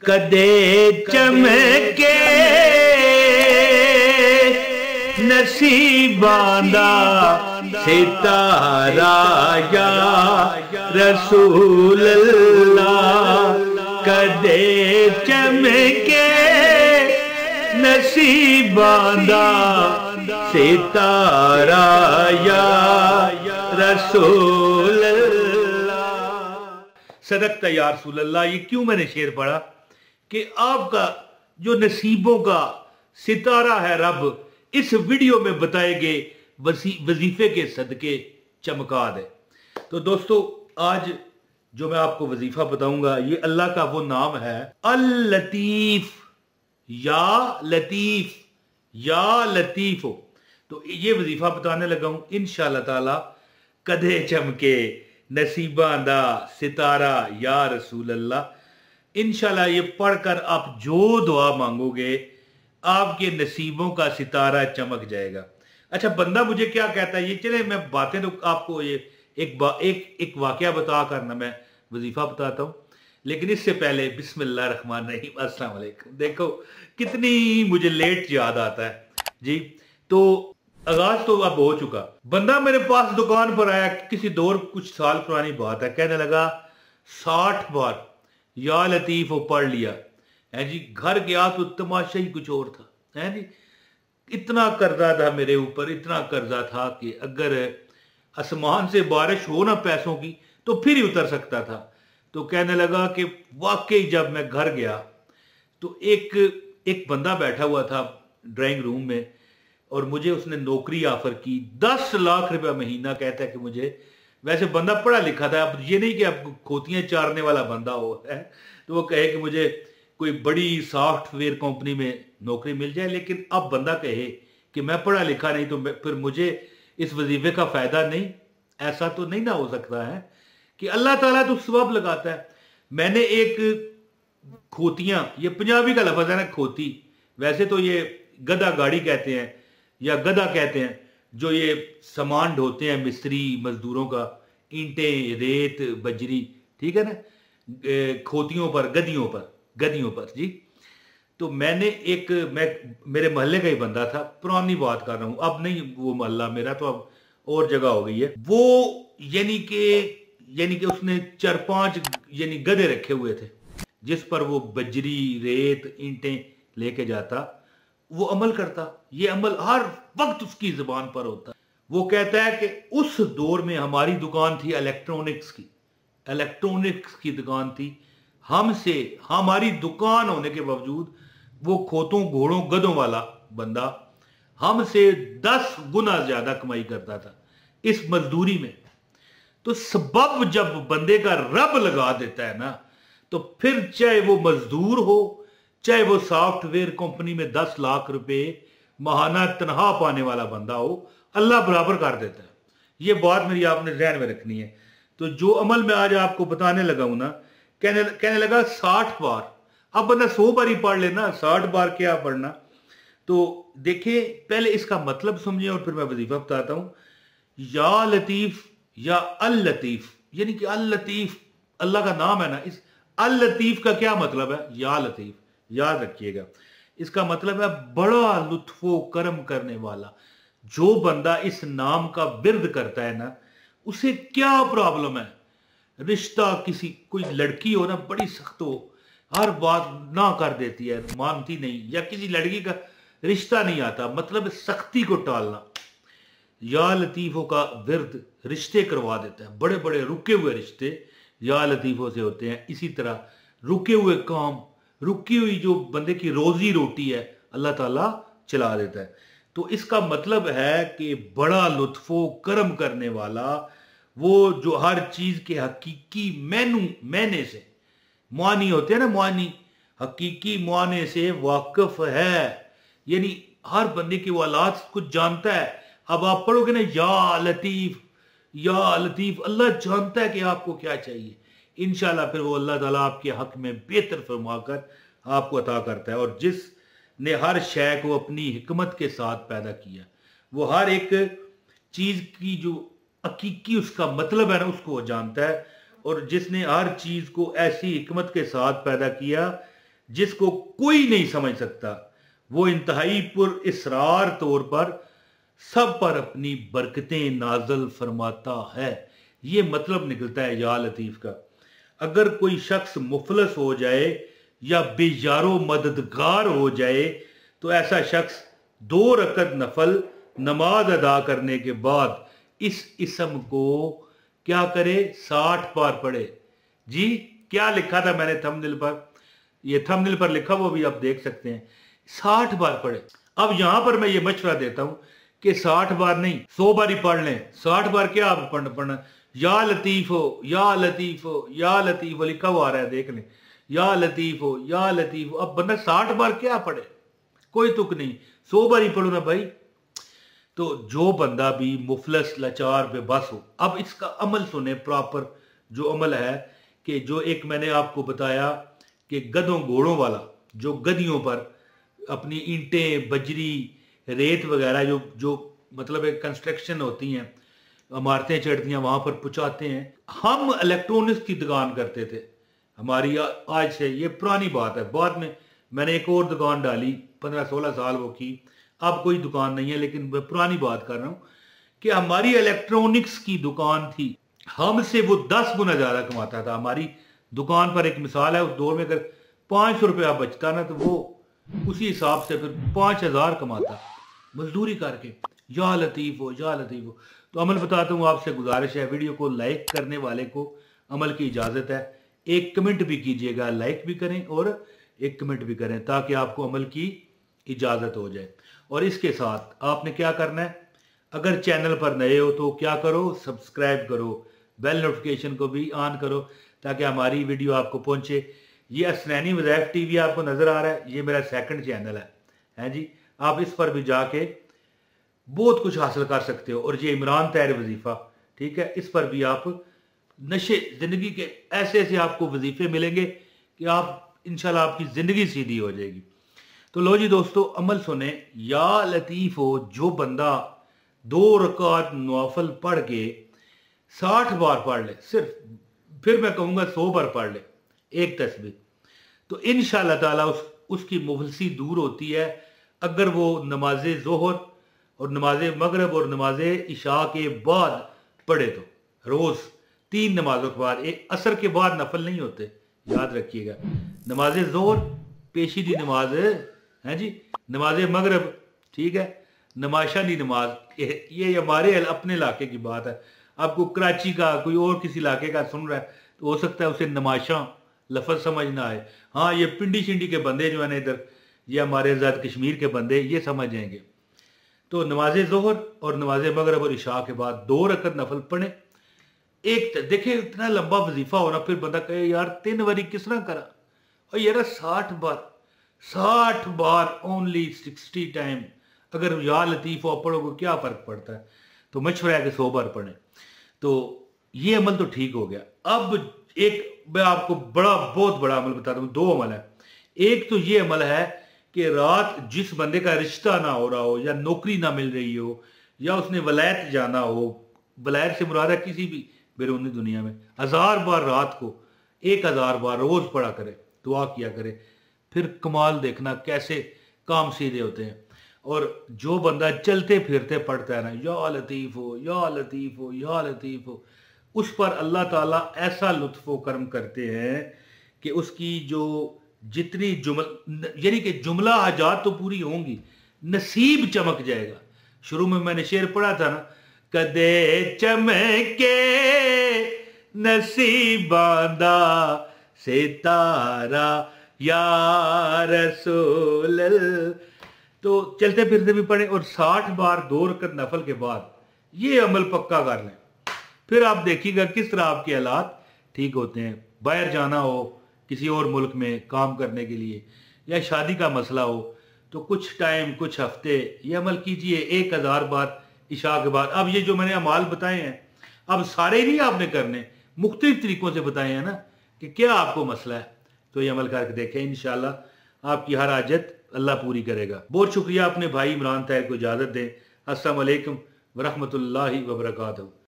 कदे चमके नसीबां दा सितारा या रसूल अल्लाह, कदे चमके नसीबां दा सितारा या रसूल अल्लाह। सदक़ता या रसूल अल्लाह। ये क्यों मैंने शेर पढ़ा कि आपका जो नसीबों का सितारा है रब इस वीडियो में बताए गए वजीफे के सदके चमका दे। तो दोस्तों आज जो मैं आपको वजीफा बताऊंगा ये अल्लाह का वो नाम है अल लतीफ या लतीफ या लतीफ हो। तो ये वजीफा बताने लगा हूं इंशाअल्लाह ताला। कदे चमके नसीबा दा सितारा या रसूल अल्लाह। इंशाअल्लाह ये पढ़कर आप जो दुआ मांगोगे आपके नसीबों का सितारा चमक जाएगा। अच्छा, बंदा मुझे क्या कहता है, ये चले मैं बातें तो आपको ये एक वाकया बता कर ना मैं वजीफा बताता हूँ, लेकिन इससे पहले बिस्मिल्लाह रहमान रहीम अस्सलाम वालेकुम। देखो कितनी मुझे लेट याद आता है जी। तो आगाज तो अब हो चुका। बंदा मेरे पास दुकान पर आया, किसी दौर कुछ साल पुरानी बात है, कहने लगा 60 बार या लतीफ वो पढ़ लिया है जी। घर गया तो तमाशा ही कुछ और था है जी। इतना कर्जा था मेरे ऊपर, इतना कर्जा था कि अगर आसमान से बारिश हो ना पैसों की तो फिर ही उतर सकता था। तो कहने लगा कि वाकई जब मैं घर गया तो एक बंदा बैठा हुआ था ड्राइंग रूम में और मुझे उसने नौकरी ऑफर की 10 लाख रुपया महीना। कहता है कि मुझे, वैसे बंदा पढ़ा लिखा था, अब ये नहीं कि अब खोतियां चारने वाला बंदा हो है तो वो कहे कि मुझे कोई बड़ी सॉफ्टवेयर कंपनी में नौकरी मिल जाए, लेकिन अब बंदा कहे कि मैं पढ़ा लिखा नहीं तो फिर मुझे इस वजीफे का फायदा नहीं। ऐसा तो नहीं ना हो सकता है कि अल्लाह ताला तो सबब लगाता है। मैंने एक खोतियां, ये पंजाबी का लफ्ज है ना खोती, वैसे तो ये गधा गाड़ी कहते हैं या गधा कहते हैं, जो ये सामान ढोते हैं मिस्त्री मजदूरों का, ईंटें रेत बजरी, ठीक है ना, खोतियों पर गदियों पर जी। तो मैंने मेरे मोहल्ले का ही बंदा था, पुरानी बात कर रहा हूं, अब नहीं वो मोहल्ला मेरा, तो अब और जगह हो गई है वो। यानी कि उसने 4-5 यानी गधे रखे हुए थे जिस पर वो बजरी रेत ईंटें लेके जाता, वो अमल करता। ये अमल हर वक्त उसकी जुबान पर होता। वो कहता है कि उस दौर में हमारी दुकान थी इलेक्ट्रॉनिक्स की दुकान थी। हमसे, हमारी दुकान होने के बावजूद वो खोतों घोड़ों गधों वाला बंदा हमसे 10 गुना ज्यादा कमाई करता था इस मजदूरी में। तो सबब जब बंदे का रब लगा देता है ना, तो फिर चाहे वो मजदूर हो, चाहे वो सॉफ्टवेयर कंपनी में 10 लाख रुपए माहाना तनख्वाह पाने वाला बंदा हो, अल्लाह बराबर कर देता है। ये बात मेरी आपने ध्यान में रखनी है। तो जो अमल मैं आज आपको बताने लगा हूं ना, कहने लगा 60 बार। अब बंदा 100 बार ही पढ़ लेना, 60 बार क्या पढ़ना। तो देखिए पहले इसका मतलब समझिए और फिर मैं वजीफा बताता हूं। या लतीफ या अल लतीफ, यानी कि अल लतीफ अल्लाह का नाम है ना, इस अल लतीफ का क्या मतलब है? या लतीफ, याद रखिएगा, इसका मतलब है बड़ा लुत्फो करम करने वाला। जो बंदा इस नाम का विर्द करता है ना, उसे क्या प्रॉब्लम है? रिश्ता किसी, कोई लड़की हो ना बड़ी सख्त हो, हर बात ना कर देती है, मानती नहीं, या किसी लड़की का रिश्ता नहीं आता, मतलब सख्ती को टालना। या लतीफों का विर्द रिश्ते करवा देता है, बड़े बड़े रुके हुए रिश्ते या लतीफों से होते हैं। इसी तरह रुके हुए काम, रुकी हुई जो बंदे की रोजी रोटी है, अल्लाह ताला चला देता है। तो इसका मतलब है कि बड़ा लुत्फो करम करने वाला, वो जो हर चीज के हकीकी मैने से, मुआनी होते हैं ना, मुआनी, हकीकी मुआने से वाकिफ है, यानी हर बंदे की वो हालात को जानता है। अब आप पढ़ोगे ना या लतीफ या लतीफ, अल्लाह जानता है कि आपको क्या चाहिए। इंशाल्लाह फिर वो अल्लाह ताला आपके हक में बेहतर फरमाकर आपको अता करता है। और जिसने हर शय को अपनी हिकमत के साथ पैदा किया, वो हर एक चीज की जो हकीकी उसका मतलब है ना, उसको वो जानता है। और जिसने हर चीज को ऐसी हिकमत के साथ पैदा किया जिसको कोई नहीं समझ सकता, वो इंतहाई पुर इसरार तौर पर सब पर अपनी बरकतें नाजल फरमाता है। ये मतलब निकलता है या लतीफ का। अगर कोई शख्स मुफलस हो जाए या बेजारो मददगार हो जाए तो ऐसा शख्स 2 रकत नफल नमाज अदा करने के बाद इस इसम को क्या करे, 60 बार पढ़े। जी क्या लिखा था मैंने थंबनेल पर, ये थंबनेल पर लिखा, वो भी आप देख सकते हैं, 60 बार पढ़े। अब यहां पर मैं ये मशवरा देता हूं कि 60 बार नहीं 100 बार ही पढ़ लें। 60 बार क्या आप पढ़ना, या लतीफ हो या लतीफ हो या लतीफ हो लिखा हुआ आ रहा है, देख लें, या लतीफ हो या लतीफ हो। अब बंदा 60 बार क्या पढ़े, कोई तुक नहीं, 100 बार ही पढ़ो ना भाई। तो जो बंदा भी मुफलस लाचार बेबस हो, अब इसका अमल सुने प्रॉपर। जो अमल है कि जो एक मैंने आपको बताया कि गधों घोड़ों वाला, जो गधियों पर अपनी ईंटें बजरी रेत वगैरह जो जो मतलब एक कंस्ट्रक्शन होती हैं, इमारतें चढ़ती हैं, वहां पर पहुंचाते हैं। हम इलेक्ट्रॉनिक्स की दुकान करते थे, हमारी आज से ये पुरानी बात है। बाद में मैंने एक और दुकान डाली, 15-16 साल वो की, अब कोई दुकान नहीं है, लेकिन मैं पुरानी बात कर रहा हूं कि हमारी इलेक्ट्रॉनिक्स की दुकान थी, हमसे वो 10 गुना ज्यादा कमाता था। हमारी दुकान पर एक मिसाल है, उस दौर में अगर 500 रुपया बचता ना तो वो उसी हिसाब से फिर 5000 कमाता मजदूरी करके। या लतीफ हो या लतीफ हो। तो अमल बताता हूँ, आपसे गुजारिश है, वीडियो को लाइक करने वाले को अमल की इजाज़त है, एक कमेंट भी कीजिएगा, लाइक भी करें और एक कमेंट भी करें ताकि आपको अमल की इजाज़त हो जाए। और इसके साथ आपने क्या करना है, अगर चैनल पर नए हो तो क्या करो, सब्सक्राइब करो, बेल नोटिफिकेशन को भी ऑन करो ताकि हमारी वीडियो आपको पहुंचे। ये असनैनी वज़ाइफ टीवी आपको नज़र आ रहा है, ये मेरा सेकंड चैनल है जी। आप इस पर भी जाके बहुत कुछ हासिल कर सकते हो। और ये इमरान तैर वजीफ़ा, ठीक है, इस पर भी आप नशे ज़िंदगी के ऐसे ऐसे आपको वजीफ़े मिलेंगे कि आप इंशाल्लाह आपकी ज़िंदगी सीधी हो जाएगी। तो लो जी दोस्तों, अमल सुने, या लतीफ़ हो, जो बंदा 2 रकात नवाफल पढ़ के 60 बार पढ़ ले, सिर्फ फिर मैं कहूँगा 100 बार पढ़ ले एक तस्बीह, तो इंशाअल्लाह ताला उसकी मुफलसी दूर होती है। अगर वो नमाज ज़ोहर और नमाज मगरब और नमाज इशा के बाद पढ़े तो रोज़ 3 नमाजों के बाद, एक असर के बाद नफल नहीं होते, याद रखिएगा। नमाज ज़ोहर पेशीदी नमाज है जी, नमाज मगरब, ठीक है, नमाशानी नमाज, ये हमारे अपने इलाके की बात है। आपको कराची का कोई और किसी इलाके का सुन रहा है तो हो सकता है उसे नमाशा लफज समझ ना आए। हाँ, ये पिंडी शिंडी के बंदे जो है ना इधर, ये हमारे आज़ाद कश्मीर के बंदे, ये समझ जाएंगे। तो नमाज ज़ोहर और नमाज मगरब और इशा के बाद 2 रकत नफल पढ़े। एक देखे इतना लंबा वजीफा हो रहा, फिर बंदा कहे यार 3 बारी किस तरह करा, और यार 60 बार ओनली 60 टाइम। अगर या लतीफ़ हो पढ़ोगे क्या फ़र्क पड़ता है। तो मशवरा है कि 100 बार पढ़ें। तो ये अमल तो ठीक हो गया। अब एक मैं आपको बहुत बड़ा अमल बता दूं, 2 अमल है। एक तो ये अमल है कि रात जिस बंदे का रिश्ता ना हो रहा हो या नौकरी ना मिल रही हो या उसने वलायत जाना हो, वलायत से मुराद है किसी भी बैरूनी दुनिया में, 1000 बार रात को 1000 बार रोज पढ़ा करे, दुआ किया करे, फिर कमाल देखना कैसे काम सीधे होते हैं। और जो बंदा चलते फिरते पढ़ता है ना, या लतीफ़ हो या लतीफ़ हो या लतीफ़ हो, उस पर अल्लाह ताला ऐसा लुत्फ़ व करम करते हैं कि उसकी जो जितनी यानी कि जुमला हाजात तो पूरी होंगी, नसीब चमक जाएगा। शुरू में मैंने शेर पढ़ा था ना, कदे चमके नसीबादा सितारा या रसूल। तो चलते फिरते भी पढ़े और 60 बार 2 रकत नफल के बाद ये अमल पक्का कर लें, फिर आप देखिएगा किस तरह आपके हालात ठीक होते हैं। बाहर जाना हो किसी और मुल्क में काम करने के लिए या शादी का मसला हो तो कुछ टाइम कुछ हफ्ते ये अमल कीजिए 1000 बार इशा के बाद। अब ये जो मैंने अमाल बताए हैं, अब सारे नहीं आपने करने, मुख्तलिफ तरीकों से बताए हैं ना कि क्या आपको मसला है, तो ये अमल करके देखें, इंशाल्लाह आपकी हर हाजत अल्लाह पूरी करेगा। बहुत शुक्रिया, अपने भाई इमरान तैर को इजाज़त दें। अस्सलाम वालेकुम व रहमतुल्लाहि व बरकातहू।